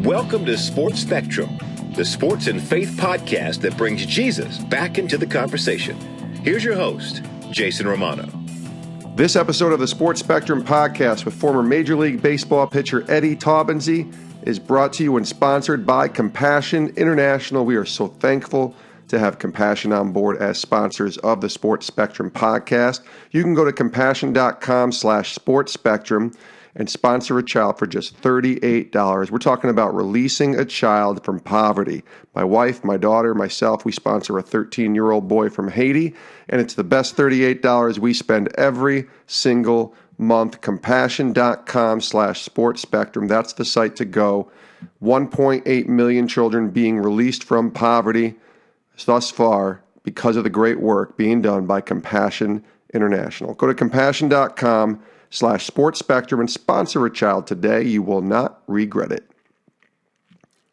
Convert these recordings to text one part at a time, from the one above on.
Welcome to Sports Spectrum, the sports and faith podcast that brings Jesus back into the conversation. Here's your host, Jason Romano. This episode of the Sports Spectrum podcast with former Major League Baseball pitcher Eddie Taubensee is brought to you and sponsored by Compassion International. We are so thankful to have Compassion on board as sponsors of the Sports Spectrum podcast. You can go to compassion.com/sportspectrum and sponsor a child for just $38. We're talking about releasing a child from poverty. My wife, my daughter, myself, we sponsor a 13-year-old boy from Haiti, and it's the best $38 we spend every single month. Compassion.com/sportspectrum. That's the site to go. 1.8 million children being released from poverty thus far because of the great work being done by Compassion International. Go to compassion.com/sportspectrum and sponsor a child today. You will not regret it.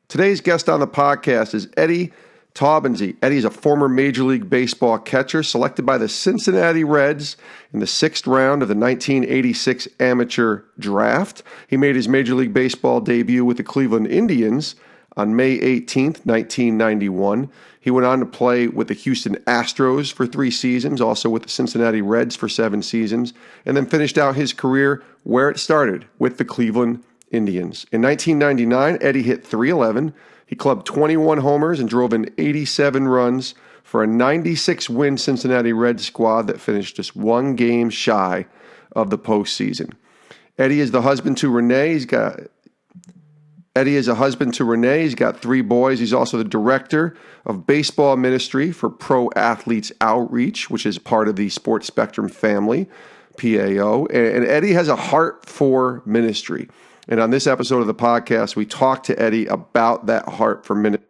Today's guest on the podcast is Eddie Taubensee. Eddie is a former Major League Baseball catcher selected by the Cincinnati Reds in the 6th round of the 1986 amateur draft. He made his Major League Baseball debut with the Cleveland Indians on May 18th, 1991. He went on to play with the Houston Astros for 3 seasons, also with the Cincinnati Reds for 7 seasons, and then finished out his career where it started, with the Cleveland Indians. In 1999, Eddie hit .311. He clubbed 21 homers and drove in 87 runs for a 96-win Cincinnati Reds squad that finished just 1 game shy of the postseason. Eddie is a husband to Renee. He's got 3 boys. He's also the director of baseball ministry for Pro Athletes Outreach, which is part of the Sports Spectrum family, PAO. And Eddie has a heart for ministry. And on this episode of the podcast, we talked to Eddie about that heart for ministry,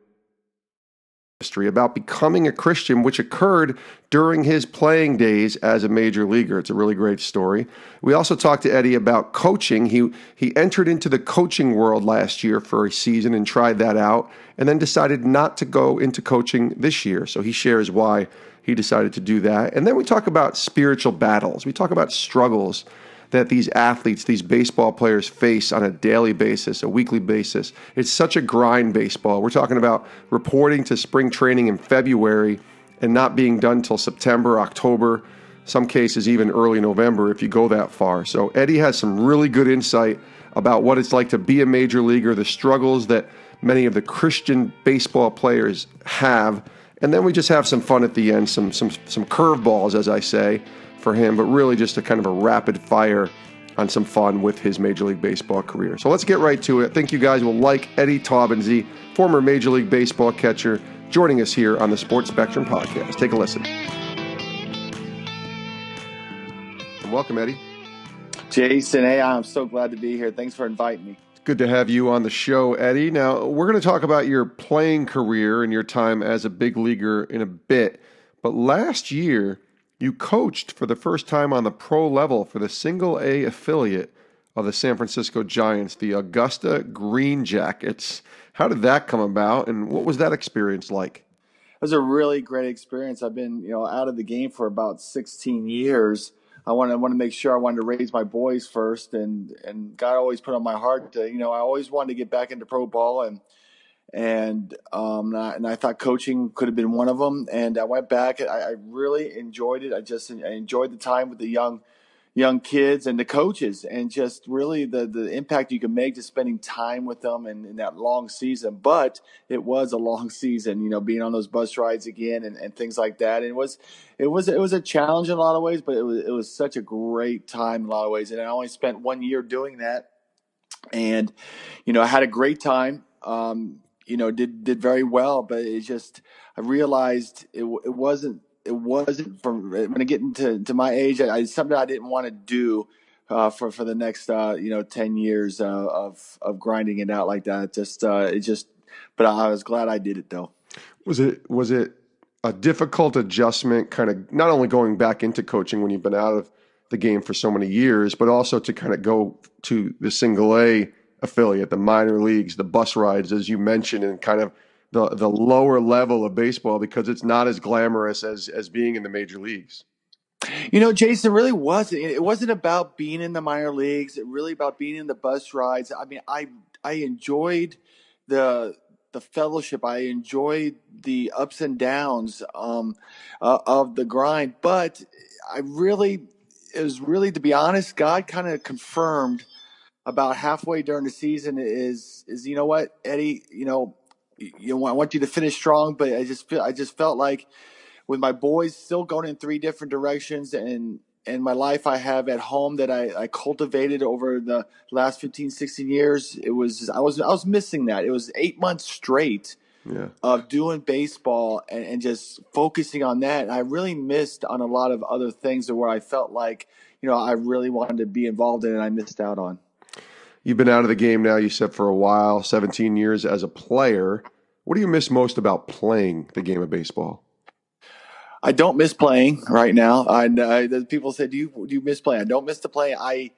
about becoming a Christian, which occurred during his playing days as a major leaguer. It's a really great story. We also talked to Eddie about coaching. He entered into the coaching world last year for a season and tried that out, and then decided not to go into coaching this year. So he shares why he decided to do that. And then we talk about spiritual battles. We talk about struggles that these athletes, these baseball players face on a daily basis, a weekly basis. It's such a grind, baseball. We're talking about reporting to spring training in February and not being done till September, October, some cases even early November if you go that far. So Eddie has some really good insight about what it's like to be a major leaguer, the struggles that many of the Christian baseball players have. And then we just have some fun at the end, some curveballs, as I say, for him, but really just a kind of a rapid fire on some fun with his Major League Baseball career. So let's get right to it. I think you guys will like Eddie Taubensee, former Major League Baseball catcher, joining us here on the Sports Spectrum podcast. Take a listen. Welcome, Eddie. Jason, hey, I'm so glad to be here. Thanks for inviting me. Good to have you on the show, Eddie. Now, we're going to talk about your playing career and your time as a big leaguer in a bit, but last year, you coached for the first time on the pro level for the Single-A affiliate of the San Francisco Giants, the Augusta Green Jackets. How did that come about, and what was that experience like? It was a really great experience. I've been, out of the game for about 16 years. I wanted to make sure I wanted to raise my boys first, and God always put on my heart to, I always wanted to get back into pro ball, and I thought coaching could have been one of them. And I went back. I really enjoyed it. I enjoyed the time with the young kids and the coaches, and just really the impact you can make to spending time with them in that long season. But it was a long season, being on those bus rides again and things like that. And it was a challenge in a lot of ways, but it was such a great time in a lot of ways. And I only spent 1 year doing that, and I had a great time. Did very well, but I realized it wasn't from when I get into my age. It's something I didn't want to do for the next 10 years of grinding it out like that. But I was glad I did it though. Was it a difficult adjustment, kind of not only going back into coaching when you've been out of the game for so many years, but also to kind of go to the Single-A affiliate, the minor leagues, the bus rides, as you mentioned, and kind of the lower level of baseball, because it's not as glamorous as being in the major leagues? Jason, really wasn't. It wasn't about being in the minor leagues. It really about being in the bus rides. I mean, I enjoyed the fellowship. I enjoyed the ups and downs of the grind. But it was really, to be honest, God kind of confirmed about halfway during the season is you know what, Eddie, I want you to finish strong, but I just felt like with my boys still going in three different directions and my life I have at home that I cultivated over the last 15, 16 years, I was missing that. It was 8 months straight of doing baseball and just focusing on that. And I really missed on a lot of other things where I felt like, I really wanted to be involved in and I missed out on. You've been out of the game now, you said, for a while, 17 years as a player. What do you miss most about playing the game of baseball? I don't miss playing right now. People say, do you miss playing? I don't miss the play. I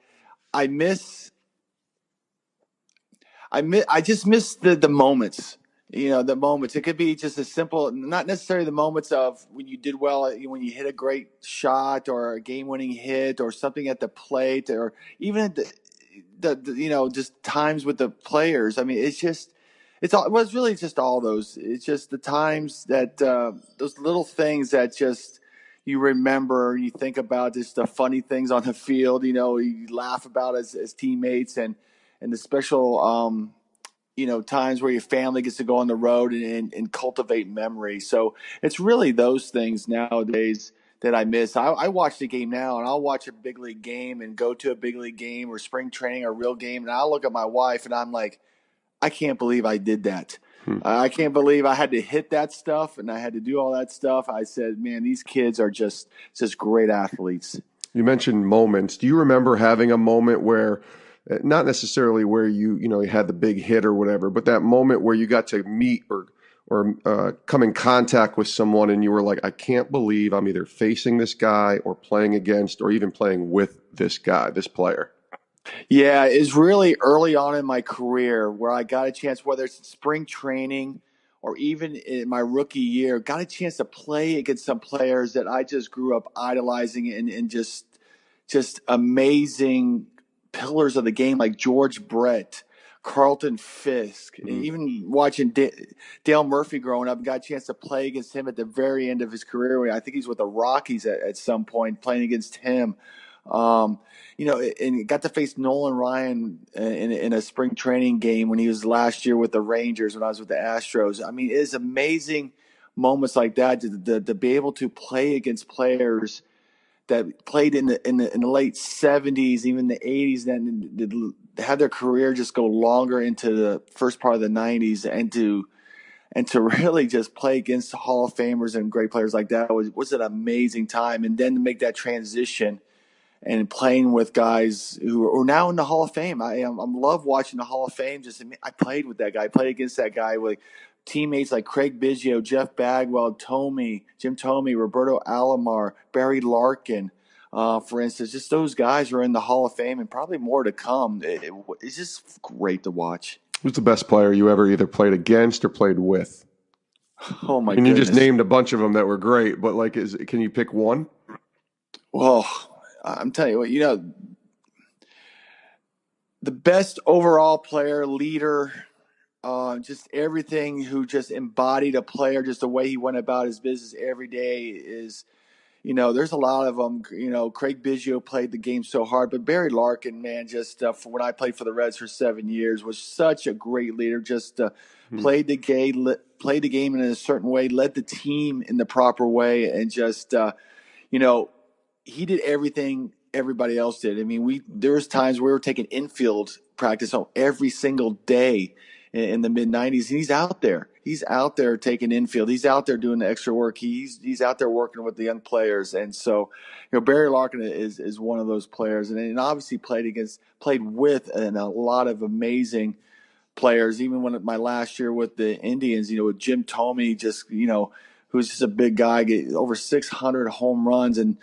just miss the moments. The moments. It could be just as simple, not necessarily the moments of when you did well, when you hit a great shot or a game-winning hit or something at the plate, or even just times with the players. I mean, it was really just all those. It's just the times that those little things that just you remember, you think about, just the funny things on the field. You laugh about as teammates and the special times where your family gets to go on the road and cultivate memory. So it's really those things nowadays that I miss. I watch the game now, and I'll watch a big league game and go to a big league game or spring training or real game, and I'll look at my wife and I'm like, I can't believe I did that. I can't believe I had to hit that stuff and I had to do all that stuff. I said, man, these kids are just great athletes. You mentioned moments. Do you remember having a moment where, not necessarily where you had the big hit or whatever, but that moment where you got to meet or come in contact with someone and you were like, I can't believe I'm either facing this guy or playing against or even playing with this guy, this player? Yeah, it's really early on in my career where I got a chance, whether it's spring training or even in my rookie year, got a chance to play against some players that I just grew up idolizing and just amazing pillars of the game, like George Brett, Carlton Fisk, even watching Dale Murphy growing up. Got a chance to play against him at the very end of his career. I think he's with the Rockies at some point, playing against him. And got to face Nolan Ryan in a spring training game when he was last year with the Rangers, when I was with the Astros. I mean, it is amazing moments like that to be able to play against players that played in the late 70s, even the 80s, then had their career just go longer into the first part of the 90s, and to really just play against Hall of Famers and great players like that was an amazing time. And then to make that transition and playing with guys who are now in the Hall of Fame. I love watching the Hall of Fame. I played with that guy. I played against that guy with teammates like Craig Biggio, Jeff Bagwell, Jim Thome, Roberto Alomar, Barry Larkin, for instance. Just those guys are in the Hall of Fame and probably more to come. It's just great to watch. Who's the best player you ever either played against or played with? Oh, my goodness. You just named a bunch of them that were great, but can you pick one? Well, I'm telling you what, the best overall player, leader, just everything, who just embodied a player, just the way he went about his business every day is, there's a lot of them. Craig Biggio played the game so hard, but Barry Larkin, man, just for when I played for the Reds for 7 years, was such a great leader. Just played the game in a certain way, led the team in the proper way, and just he did everything everybody else did. I mean, there was times we were taking infield practice home every single day in the mid-90s, and he's out there. He's out there taking infield. He's out there doing the extra work. He's out there working with the young players. And so, Barry Larkin is one of those players, and obviously played with and a lot of amazing players. Even when my last year with the Indians, with Jim Thome, just who's just a big guy, get over 600 home runs, and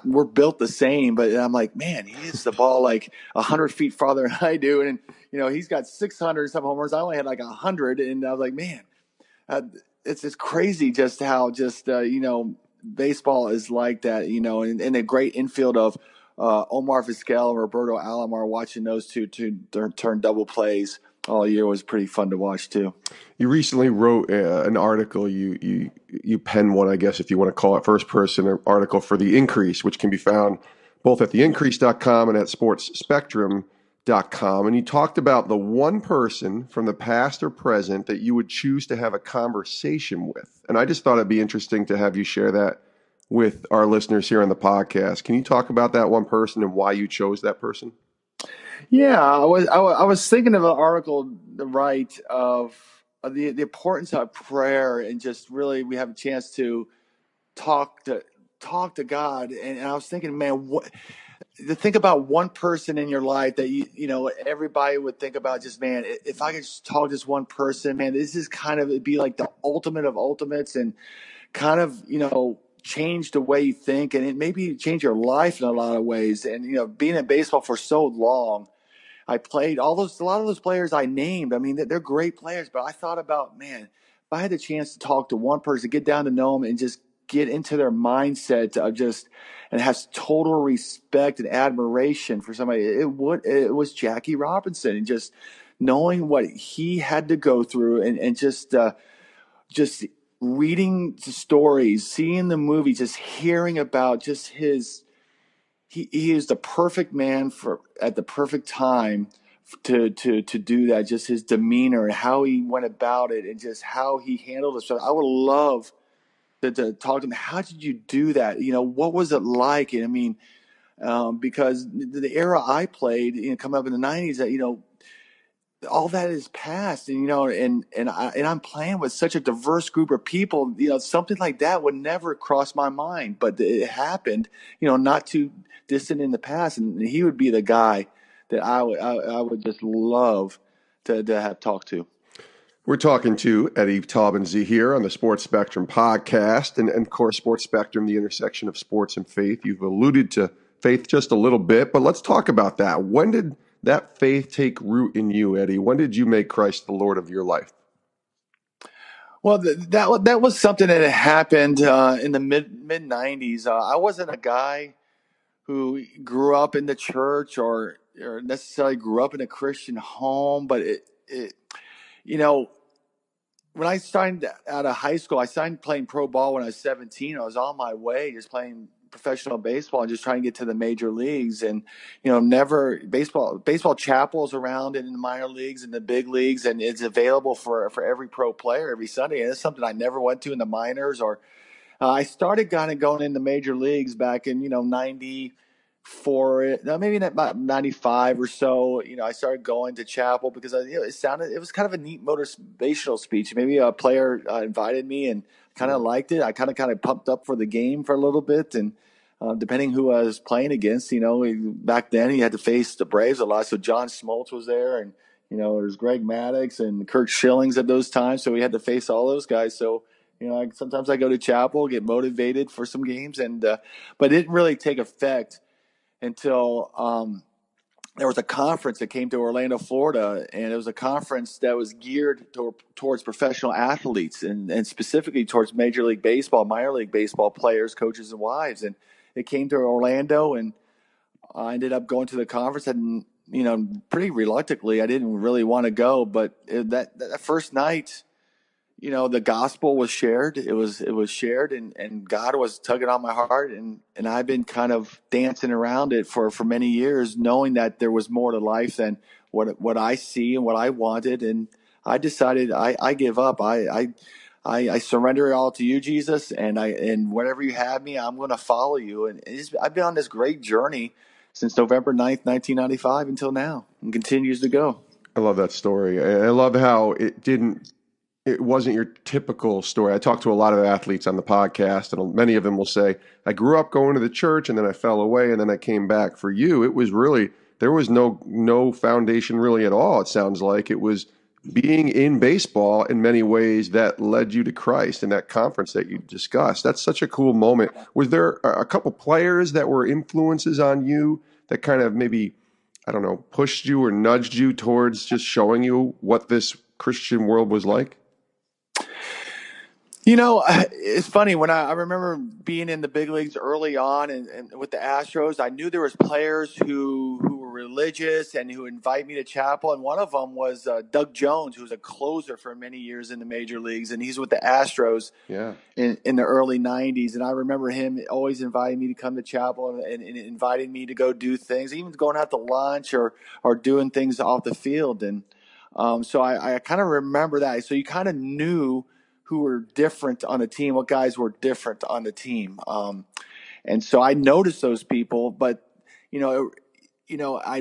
we're built the same, but I'm like, man, he hits the ball like 100 feet farther than I do, and he's got 600 some home runs. I only had like 100, and I was like, man, it's crazy just how baseball is like that, and a great infield of Omar Vizquel and Roberto Alomar, watching those two turn double plays. all year was pretty fun to watch too. You recently wrote an article. You penned one, I guess, if you want to call it first person article for The Increase, which can be found both at theincrease.com and at sportsspectrum.com. And you talked about the one person from the past or present that you would choose to have a conversation with. And I just thought it'd be interesting to have you share that with our listeners here on the podcast. Can you talk about that one person and why you chose that person? Yeah, I was thinking of an article to write of the importance of prayer, and just really we have a chance to talk to God. And I was thinking, man, to think about one person in your life that you know everybody would think about. Just, man, if I could just talk to this one person, man, this is kind of, it'd be like the ultimate of ultimates, and kind of change the way you think, and it maybe change your life in a lot of ways. And being in baseball for so long, I played a lot of those players I named. I mean, they're great players, but I thought about, man, if I had the chance to talk to one person, get down to know them, and just get into their mindset of just, and has total respect and admiration for somebody, it was Jackie Robinson. And just knowing what he had to go through, and just reading the stories, seeing the movie, just hearing about just he is the perfect man for at the perfect time to do that. Just his demeanor and how he went about it, and just how he handled himself. I would love to talk to him. How did you do that? What was it like? And I mean, because the era I played, coming up in the '90s, that all that is past. And I'm playing with such a diverse group of people. Something like that would never cross my mind, but it happened. Not too distant in the past, and he would be the guy that I would just love to have talked to. We're talking to Eddie Taubensee here on the Sports Spectrum podcast, and of course, Sports Spectrum, the intersection of sports and faith. You've alluded to faith just a little bit, but let's talk about that. When did that faith take root in you, Eddie? When did you make Christ the Lord of your life? Well, that was something that had happened in the mid '90s. I wasn't a guy who grew up in the church, or necessarily grew up in a Christian home, but it you know when I signed out of high school, I signed playing pro ball when I was 17. I was on my way, just playing professional baseball and just trying to get to the major leagues. And never baseball chapels around in the minor leagues and the big leagues, and it's available for every pro player every Sunday. And it's something I never went to in the minors. Or I started kind of going into major leagues back in '94, maybe about '95 or so. I started going to chapel because it was kind of a neat motivational speech. Maybe a player invited me, and kind of liked it. I kind of pumped up for the game for a little bit. And depending who I was playing against, back then he had to face the Braves a lot. So John Smoltz was there, and there's Greg Maddux and Kurt Schillings at those times. So we had to face all those guys. So sometimes I go to chapel, get motivated for some games, and but it didn't really take effect until there was a conference that came to Orlando, Florida, and it was a conference that was geared towards professional athletes, and specifically towards Major League Baseball, minor league baseball players, coaches, and wives. And it came to Orlando, and I ended up going to the conference, and pretty reluctantly. I didn't really want to go, but that first night, the gospel was shared. It was shared, and God was tugging on my heart, and I've been kind of dancing around it for many years, knowing that there was more to life than what I see and what I wanted. And I decided I give up. I surrender it all to you, Jesus, and wherever you have me, I'm going to follow you. And I've been on this great journey since November 9th, 1995 until now, and continues to go. I love that story. I love how it wasn't your typical story. I talk to a lot of athletes on the podcast, and many of them will say, I grew up going to the church, and then I fell away, and then I came back. For you, it was really, there was no foundation really at all. It sounds like it was being in baseball in many ways that led you to Christ, and that conference that you discussed. That's such a cool moment. Was there a couple players that were influences on you that kind of maybe, I don't know, pushed you or nudged you towards just showing you what this Christian world was like? It's funny when I remember being in the big leagues early on, and with the Astros, I knew there was players who were religious and who invite me to chapel. And one of them was Doug Jones, who was a closer for many years in the major leagues, and he's with the Astros in the early 90s. And I remember him always inviting me to come to chapel and inviting me to go do things, even going out to lunch or doing things off the field. And so I kind of remember that. So you kind of knew who were different on the team, what guys were different on the team. And so I noticed those people, but it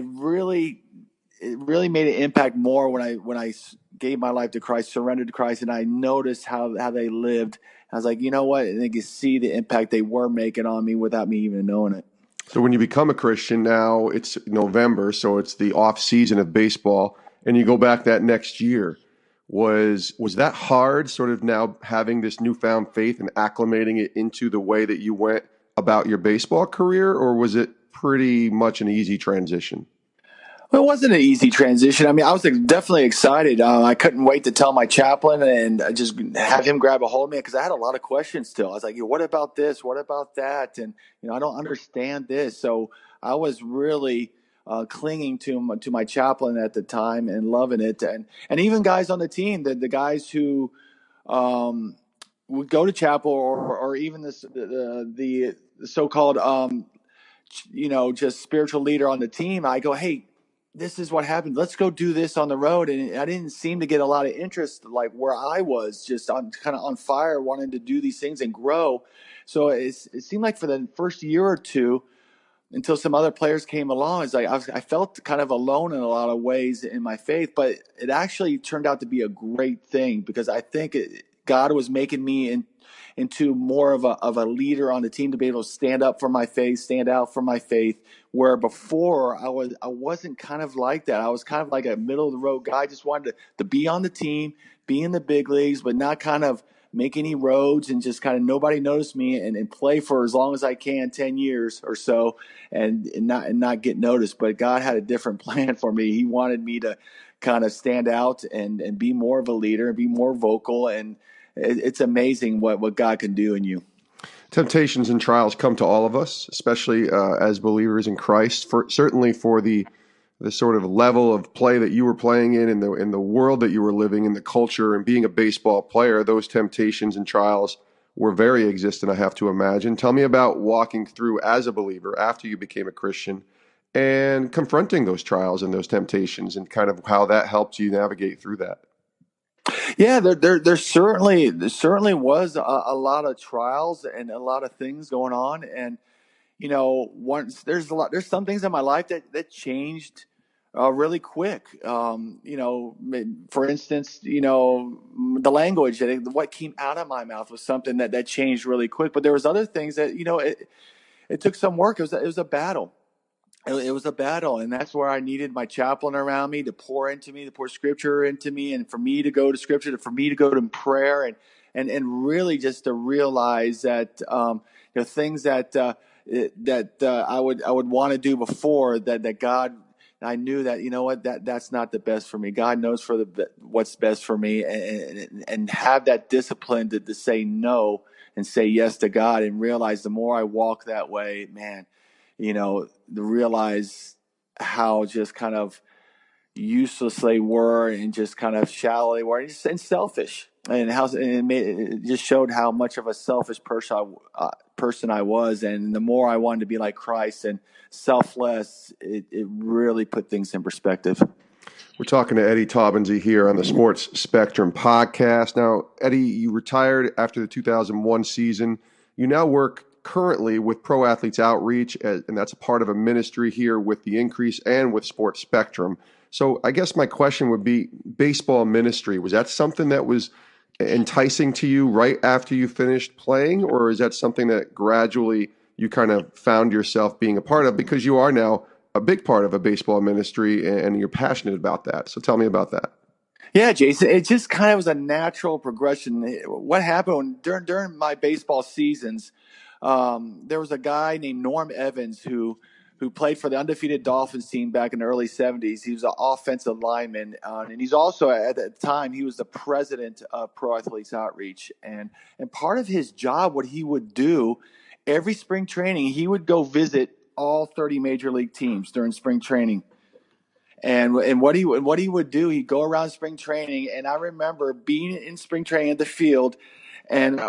really made an impact more when I gave my life to Christ, surrendered to Christ, and I noticed how they lived. I was like, you know what? And they could see the impact they were making on me without me even knowing it. So when you become a Christian, now it's November, so it's the off season of baseball, and you go back that next year. Was that hard, sort of now having this newfound faith and acclimating it into the way that you went about your baseball career, or was it pretty much an easy transition? Well, it wasn't an easy transition. I mean, I was definitely excited. I couldn't wait to tell my chaplain and just have him grab a hold of me because I had a lot of questions still. I was like, what about this? What about that? And, I don't understand this. So I was really clinging to my chaplain at the time and loving it. And even guys on the team, the guys who would go to chapel or even the so-called, just spiritual leader on the team, I go, hey, this is what happened. Let's go do this on the road. And I didn't seem to get a lot of interest, like where I was just kind of on fire, wanting to do these things and grow. So it seemed like for the first year or two, until some other players came along, it's like I felt kind of alone in a lot of ways in my faith, but it actually turned out to be a great thing because I think God was making me into more of a leader on the team to be able to stand up for my faith, stand out for my faith. Where before I wasn't kind of like that. I was kind of like a middle of the road guy. I just wanted to be on the team, be in the big leagues, but not kind of make any roads and just kind of nobody notice me and play for as long as I can, 10 years or so, and not get noticed. But God had a different plan for me. He wanted me to kind of stand out and be more of a leader and be more vocal. And it's amazing what God can do in you. Temptations and trials come to all of us, especially as believers in Christ. Certainly for the sort of level of play that you were playing in the world that you were living in, the culture, and being a baseball player, those temptations and trials were very existent, I have to imagine. Tell me about walking through as a believer after you became a Christian and confronting those trials and those temptations and kind of how that helped you navigate through that. Yeah, there certainly was a lot of trials and a lot of things going on, and there's some things in my life that changed really quick. For instance, the language, what came out of my mouth was something that changed really quick. But there was other things that it took some work. It was a battle. It was a battle, and that's where I needed my chaplain around me to pour into me, to pour scripture into me, and for me to go to scripture, for me to go to prayer, and really just to realize that things that I would want to do before that God, I knew that that's not the best for me. God knows what's best for me, and have that discipline to say no and say yes to God, and realize the more I walk that way, man, to realize how just kind of useless they were and just kind of shallow they were and selfish, and it just showed how much of a selfish person I was. And the more I wanted to be like Christ and selfless, it really put things in perspective. We're talking to Eddie Taubensee here on the Sports Spectrum podcast. Now, Eddie, you retired after the 2001 season. You now work currently with Pro Athletes Outreach, and that's a part of a ministry here with the Increase and with Sports Spectrum. So I guess my question would be, baseball ministry, was that something that was enticing to you right after you finished playing, or is that something that gradually you kind of found yourself being a part of because you are now a big part of a baseball ministry and you're passionate about that? So tell me about that. Yeah, Jason, it just kind of was a natural progression. What happened during my baseball seasons, there was a guy named Norm Evans who played for the undefeated Dolphins team back in the early 70s. He was an offensive lineman, and he's also, at the time, he was the president of Pro Athletes Outreach. And part of his job, what he would do, every spring training, he would go visit all 30 major league teams during spring training. And what he would do, he'd go around spring training, and I remember being in spring training at the field, and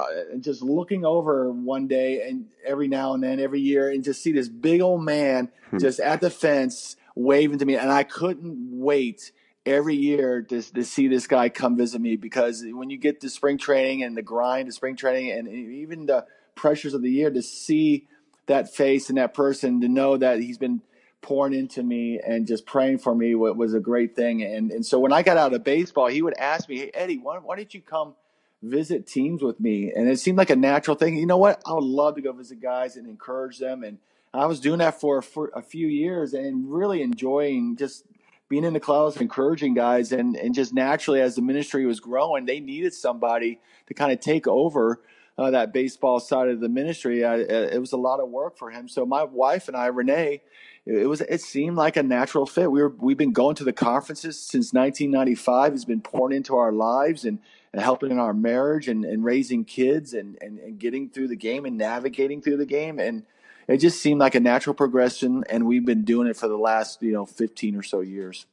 just looking over one day, and every now and then, every year, and just see this big old man just at the fence waving to me, and I couldn't wait every year to see this guy come visit me, because when you get to spring training and the grind of spring training, and even the pressures of the year, to see that face and that person, to know that he's been pouring into me and just praying for me was a great thing. And so when I got out of baseball, he would ask me, "Hey, Eddie, why didn't you come visit teams with me?" And it seemed like a natural thing. You know what? I would love to go visit guys and encourage them. And I was doing that for a few years and really enjoying just being in the clubhouse, encouraging guys. And just naturally, as the ministry was growing, they needed somebody to kind of take over that baseball side of the ministry. It was a lot of work for him. So my wife and I, Renee, it seemed like a natural fit. We've been going to the conferences since 1995. He's been pouring into our lives and helping in our marriage and raising kids and getting through the game and navigating through the game. And it just seemed like a natural progression. And we've been doing it for the last 15 or so years.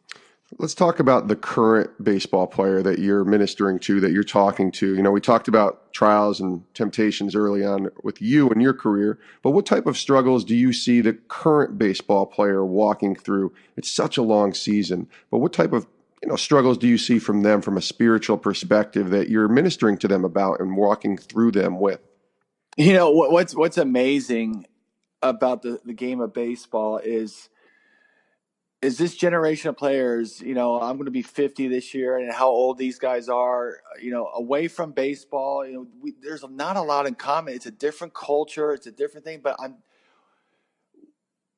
Let's talk about the current baseball player that you're ministering to, that you're talking to. We talked about trials and temptations early on with you and your career, but what type of struggles do you see the current baseball player walking through? It's such a long season, but what type of struggles do you see from them from a spiritual perspective that you're ministering to them about and walking through them with? What's amazing about the game of baseball is this generation of players, I'm going to be 50 this year, and how old these guys are, away from baseball, there's not a lot in common. It's a different culture. It's a different thing, but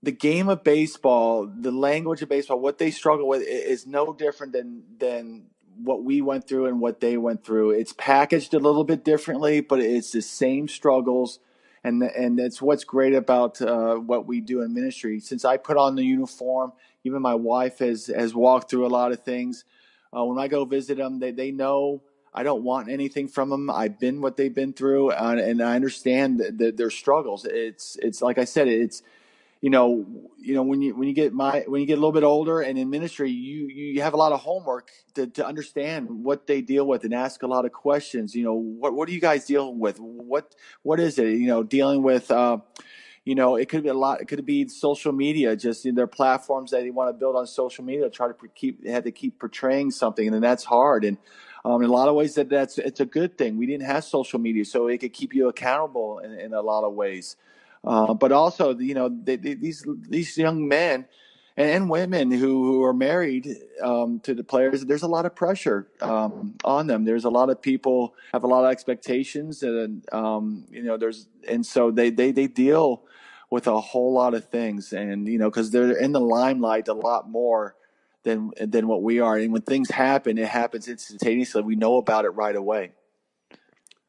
the game of baseball, the language of baseball, what they struggle with is no different than what we went through and what they went through. It's packaged a little bit differently, but it's the same struggles. And that's what's great about what we do in ministry. Since I put on the uniform, even my wife has walked through a lot of things. When I go visit them, they know I don't want anything from them. I've been what they've been through, and I understand their struggles. It's like I said, it's when you get a little bit older and in ministry, you have a lot of homework to understand what they deal with and ask a lot of questions. What are you guys dealing with? What is it? Dealing with it could be a lot. It could be social media, just their platforms that they want to build on social media. Try to keep portraying something, and then that's hard. And in a lot of ways, it's a good thing. We didn't have social media, so it could keep you accountable in a lot of ways. But also, these young men and women who are married to the players, there's a lot of pressure on them. There's a lot of people have a lot of expectations, and so they deal with a whole lot of things, and because they're in the limelight a lot more than what we are. And when things happen, it happens instantaneously. We know about it right away.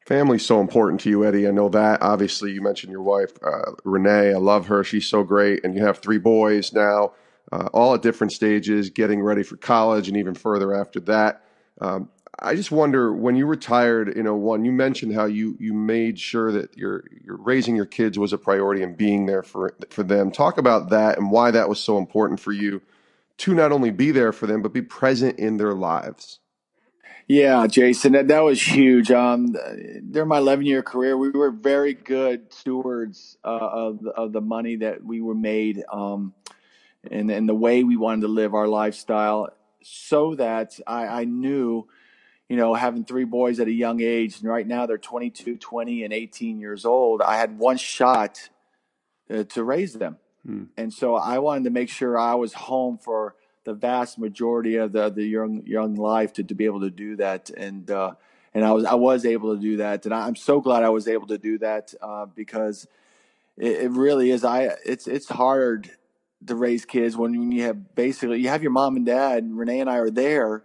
Family's so important to you, Eddie. I know that. Obviously, you mentioned your wife, Renee. I love her. She's so great. And you have 3 boys now, all at different stages, getting ready for college and even further after that. I just wonder, when you retired, you mentioned how you made sure that your raising your kids was a priority and being there for them. Talk about that and why that was so important for you to not only be there for them, but be present in their lives. Yeah, Jason, that was huge. During my 11-year career, we were very good stewards of the money that we were made, and the way we wanted to live our lifestyle, so that I knew, having 3 boys at a young age, and right now they're 22, 20, and 18 years old, I had one shot to raise them. And so I wanted to make sure I was home for the vast majority of the young life to be able to do that. And I was able to do that. And I'm so glad I was able to do that because it really is. It's hard to raise kids when you have your mom and dad. Renee and I are there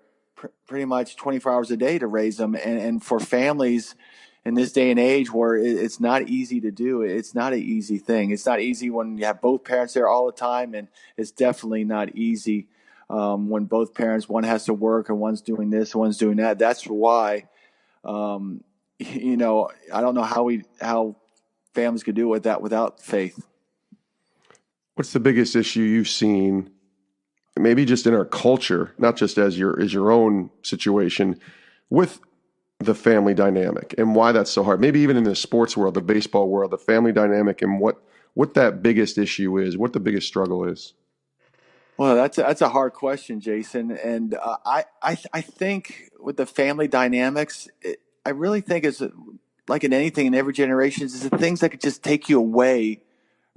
pretty much 24 hours a day to raise them. And for families in this day and age where it's not easy to do, it's not an easy thing. It's not easy when you have both parents there all the time, and it's definitely not easy when both parents, one has to work and one's doing this and one's doing that. That's why, I don't know how families could do with that without faith. What's the biggest issue you've seen, maybe just in our culture, not just as your own situation, with the family dynamic and why that's so hard? Maybe even in the sports world, the baseball world, the family dynamic, and what that biggest issue is, what the biggest struggle is. Well, that's a hard question, Jason. And I think with the family dynamics, I really think it's like in anything in every generation, is the things that could just take you away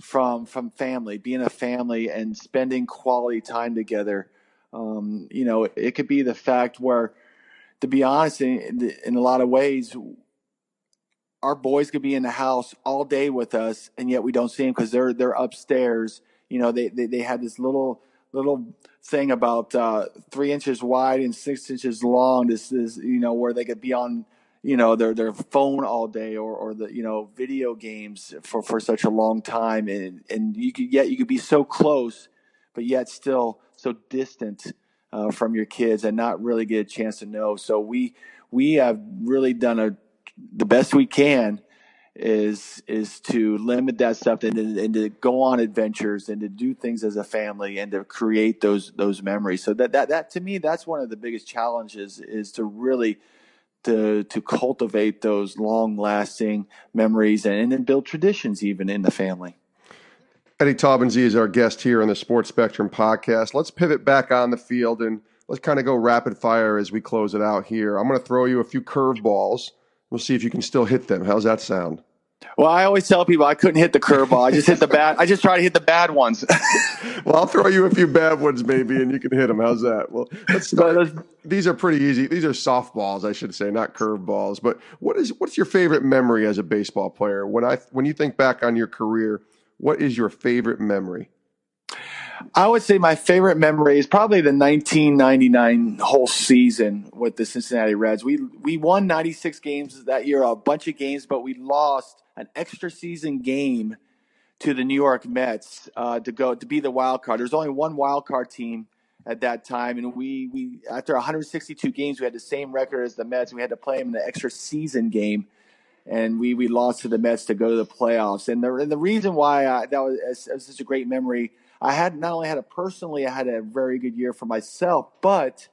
from family, being a family and spending quality time together. It could be the fact where, to be honest, in a lot of ways, our boys could be in the house all day with us, and yet we don't see them because they're upstairs. They had this little thing about 3 inches wide and 6 inches long. This is where they could be on their phone all day, or the video games for such a long time, and you could be so close, but yet still so distant from your kids and not really get a chance to know. So we have really done the best we can is to limit that stuff and to go on adventures and to do things as a family and to create those memories. So that to me, that's one of the biggest challenges, is to really to cultivate those long lasting memories and then build traditions even in the family. Eddie Taubensee is our guest here on the Sports Spectrum podcast. Let's pivot back on the field and let's kind of go rapid fire as we close it out here. I'm going to throw you a few curveballs. We'll see if you can still hit them. How's that sound? Well, I always tell people I couldn't hit the curveball. I just hit the bad. I just try to hit the bad ones. Well, I'll throw you a few bad ones maybe, and you can hit them. How's that? Well, let's start. These are pretty easy. These are softballs, I should say, not curveballs. But what's your favorite memory as a baseball player? When you think back on your career, what is your favorite memory? I would say my favorite memory is probably the 1999 whole season with the Cincinnati Reds. We won 96 games that year, a bunch of games, but we lost an extra season game to the New York Mets to be the wild card. There's only one wild card team at that time, and we after 162 games, we had the same record as the Mets. We had to play them in the extra season game, and we lost to the Mets to go to the playoffs. And the reason why that was such a great memory, I had not only had I had a very good year for myself, but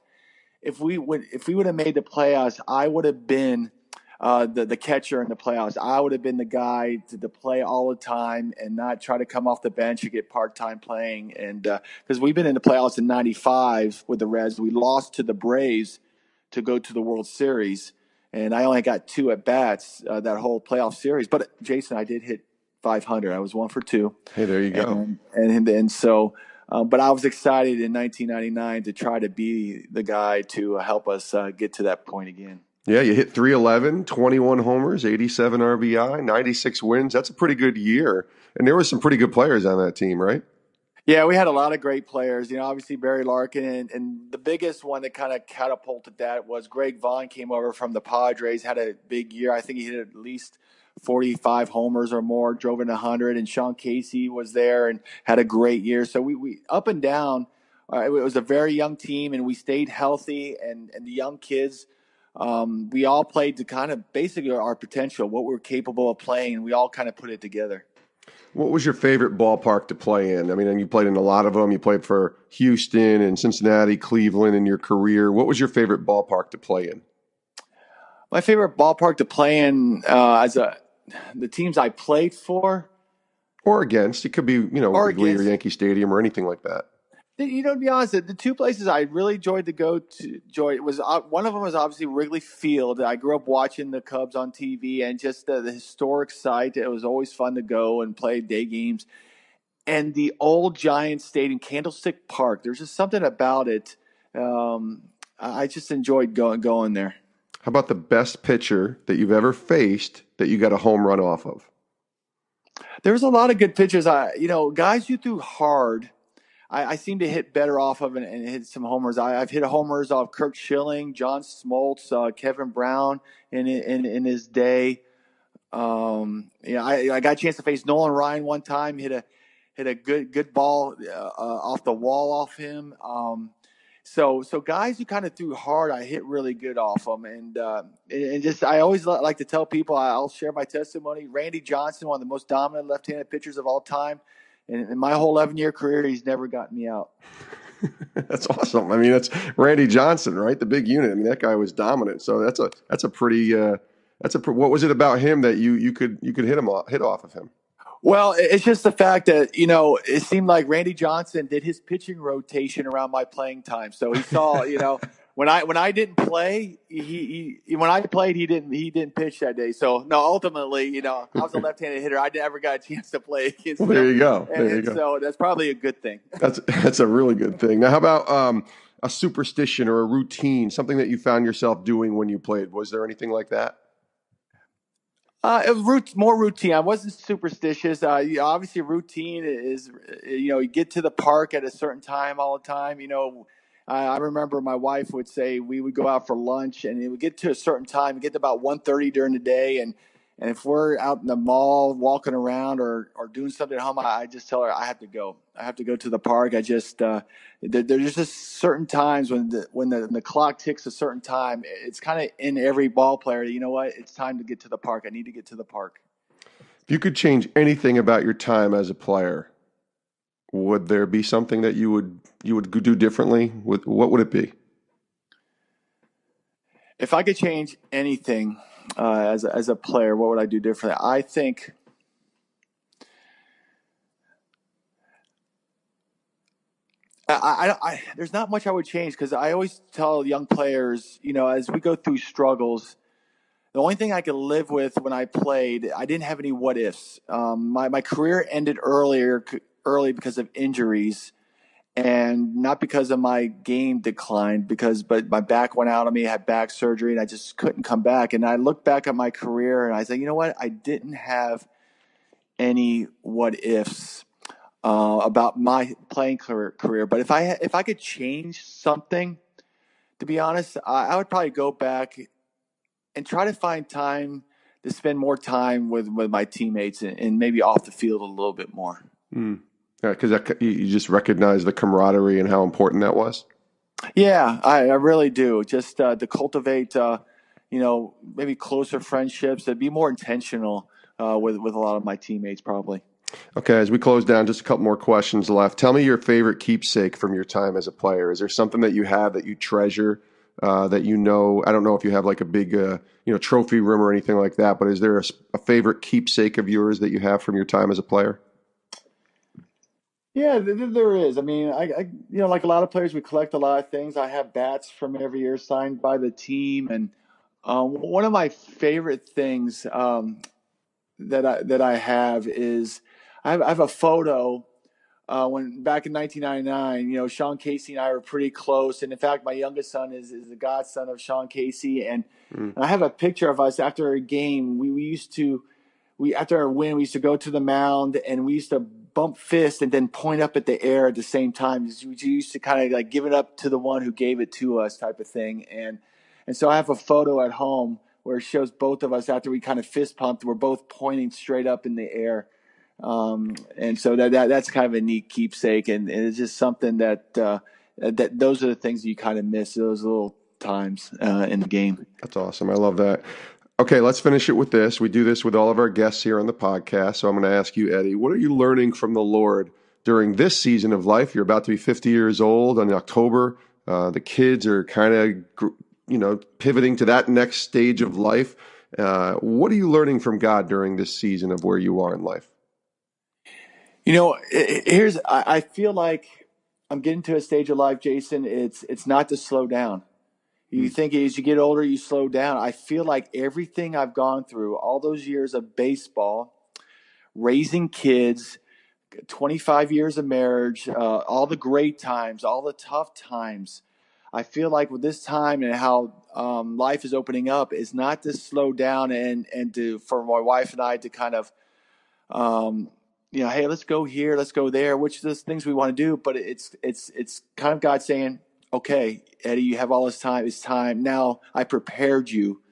if we would have made the playoffs, I would have been the catcher in the playoffs. I would have been the guy to play all the time and not try to come off the bench or get part-time playing. And because we've been in the playoffs in '95 with the Reds, we lost to the Braves to go to the World Series, and I only got 2 at bats that whole playoff series. But Jason, I did hit 500. I was 1 for 2. Hey, there you go. And so, but I was excited in 1999 to try to be the guy to help us get to that point again. Yeah, you hit 311, 21 homers, 87 RBI, 96 wins. That's a pretty good year. And there were some pretty good players on that team, right? Yeah, we had a lot of great players. Obviously Barry Larkin, and the biggest one that kind of catapulted that was Greg Vaughn came over from the Padres, had a big year. I think he hit at least 45 homers or more, drove in 100, and Sean Casey was there and had a great year. So we up and down. It was a very young team, and we stayed healthy, and the young kids, we all played to kind of basically our potential, what we're capable of playing, and we all kind of put it together. What was your favorite ballpark to play in? I mean, and you played in a lot of them. You played for Houston and Cincinnati, Cleveland in your career. What was your favorite ballpark to play in? My favorite ballpark to play in the teams I played for. Or against. It could be, Wrigley or Yankee Stadium or anything like that. To be honest, the 2 places I really enjoyed to go to, was one of them was obviously Wrigley Field. I grew up watching the Cubs on TV, and just the historic site. It was always fun to go and play day games. And the old Giants Stadium, Candlestick Park. There's just something about it. I just enjoyed going there. How about the best pitcher that you've ever faced that you got a home run off of? There's a lot of good pitchers. Guys who threw hard, I seem to hit better off of and hit some homers. I've hit homers off Kurt Schilling, John Smoltz, Kevin Brown in his day. I got a chance to face Nolan Ryan one time. Hit a good ball off the wall off him. So guys who kind of threw hard, I hit really good off them. And just I always like to tell people, I'll share my testimony. Randy Johnson, one of the most dominant left-handed pitchers of all time, in my whole 11-year career, he's never gotten me out. That's awesome. I mean, that's Randy Johnson, right? The big unit. I mean, that guy was dominant. So that's a pretty what was it about him that you could hit off of him? Well, it's just the fact that, it seemed like Randy Johnson did his pitching rotation around my playing time. So he saw, when I didn't play, when I played, he didn't pitch that day. So no, ultimately, I was a left-handed hitter. I never got a chance to play against him. There you go. So that's probably a good thing. That's a really good thing. Now, how about a superstition or a routine, something that you found yourself doing when you played? Was there anything like that? It was more routine. I wasn't superstitious. Obviously, routine is, you get to the park at a certain time all the time. I remember my wife would say we would go out for lunch, and it would get to a certain time. Get to about 1:30 during the day, and if we're out in the mall walking around or doing something at home, I just tell her I have to go. I have to go to the park. I just there's just certain times when the clock ticks a certain time. It's kind of in every ball player. You know what? It's time to get to the park. I need to get to the park. If you could change anything about your time as a player, would there be something that you would do differently? What would it be? If I could change anything as a player, what would I do differently? I think there's not much I would change, because I always tell young players, as we go through struggles, the only thing I could live with when I played, I didn't have any what ifs. My career ended early because of injuries, and not because of my game declined, but my back went out on me. I had back surgery, and I just couldn't come back. And I look back at my career, and I say, you know what? I didn't have any what ifs about my playing career. But if I could change something, to be honest, I would probably go back and try to find time to spend more time with my teammates, and maybe off the field a little bit more. Mm. Yeah, because you just recognize the camaraderie and how important that was. Yeah, I really do. Just to cultivate, maybe closer friendships, to be more intentional with a lot of my teammates, probably. Okay, as we close down, just a couple more questions left. Tell me your favorite keepsake from your time as a player. Is there something that you have that you treasure, that you know? I don't know if you have like a big, trophy room or anything like that, but is there a favorite keepsake of yours that you have from your time as a player? Yeah, there is. I mean, I like a lot of players, we collect a lot of things. I have bats from every year signed by the team, and one of my favorite things that I have is I have a photo when back in 1999. Sean Casey and I were pretty close, and in fact, my youngest son is the godson of Sean Casey, and I have a picture of us after a game. After our win, we used to go to the mound, and we used to bump fists and then point up at the air at the same time. We used to kind of like give it up to the one who gave it to us, type of thing. And so I have a photo at home where it shows both of us after we kind of fist pumped. We're both pointing straight up in the air. And so that's kind of a neat keepsake. And it's just something that those are the things you kind of miss, those little times in the game. That's awesome. I love that. Okay, let's finish it with this. We do this with all of our guests here on the podcast. So I'm going to ask you, Eddie, what are you learning from the Lord during this season of life? You're about to be 50 years old in October. The kids are kind of, pivoting to that next stage of life. What are you learning from God during this season of where you are in life? I feel like I'm getting to a stage of life, Jason. It's not to slow down. You think as you get older, you slow down. I feel like everything I've gone through, all those years of baseball, raising kids, 25 years of marriage, all the great times, all the tough times, I feel like with this time and how life is opening up, is not to slow down and for my wife and I to kind of, hey, let's go here, let's go there, which is the things we want to do. But it's kind of God saying, okay, Eddie, you have all this time. It's time. Now I prepared you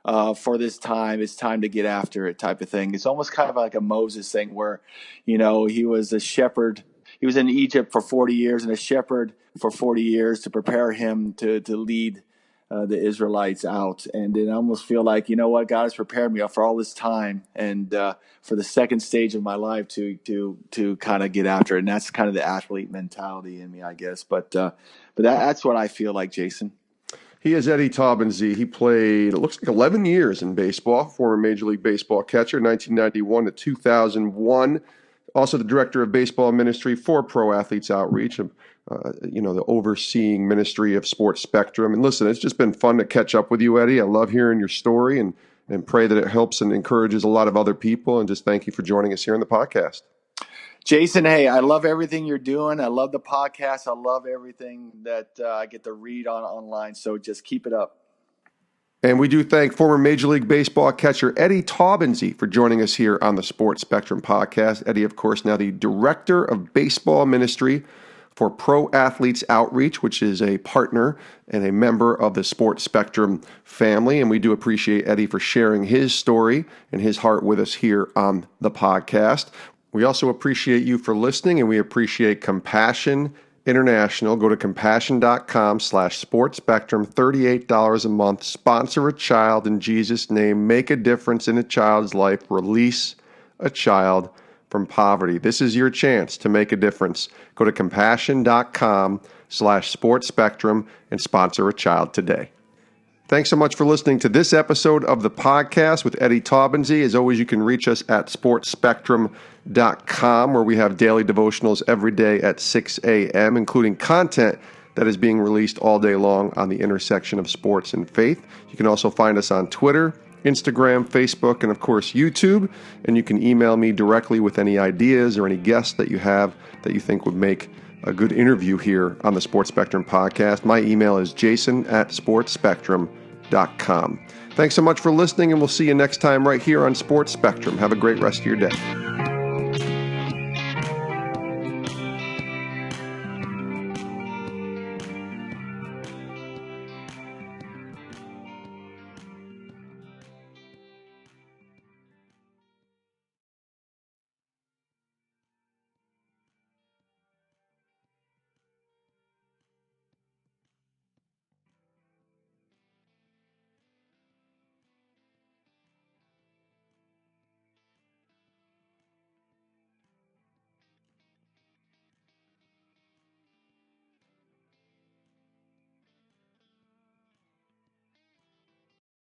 for this time. It's time to get after it, type of thing. It's almost kind of like a Moses thing where, he was a shepherd. He was in Egypt for 40 years and a shepherd for 40 years to prepare him to lead the Israelites out. And then I almost feel like, you know what, God has prepared me for all this time and for the second stage of my life to kind of get after it. And that's kind of the athlete mentality in me, I guess. But that's what I feel like, Jason. He is Eddie Taubensee. He played, it looks like 11 years in baseball, former Major League Baseball catcher, 1991 to 2001. Also the director of baseball ministry for Pro Athletes Outreach, the overseeing ministry of Sports Spectrum. And listen, it's just been fun to catch up with you, Eddie. I love hearing your story and pray that it helps and encourages a lot of other people. And just thank you for joining us here on the podcast. Jason, hey, I love everything you're doing. I love the podcast. I love everything that I get to read online. So just keep it up. And we do thank former Major League Baseball catcher Eddie Taubensee for joining us here on the Sports Spectrum podcast. Eddie, of course, now the director of baseball ministry for Pro Athletes Outreach, which is a partner and a member of the Sports Spectrum family. And we do appreciate Eddie for sharing his story and his heart with us here on the podcast. We also appreciate you for listening, and we appreciate Compassion International. Go to compassion.com/sportspectrum, $38 a month. Sponsor a child in Jesus' name. Make a difference in a child's life. Release a child from poverty. This is your chance to make a difference. Go to compassion.com/sportspectrum and sponsor a child today. Thanks so much for listening to this episode of the podcast with Eddie Taubensee. As always, you can reach us at sportspectrum.com, where we have daily devotionals every day at 6 a.m., including content that is being released all day long on the intersection of sports and faith. You can also find us on Twitter, Instagram, Facebook, and of course YouTube. And you can email me directly with any ideas or any guests that you have that you think would make a good interview here on the Sports Spectrum podcast. My email is jason@sportspectrum.com. Thanks so much for listening, and we'll see you next time right here on Sports Spectrum. Have a great rest of your day.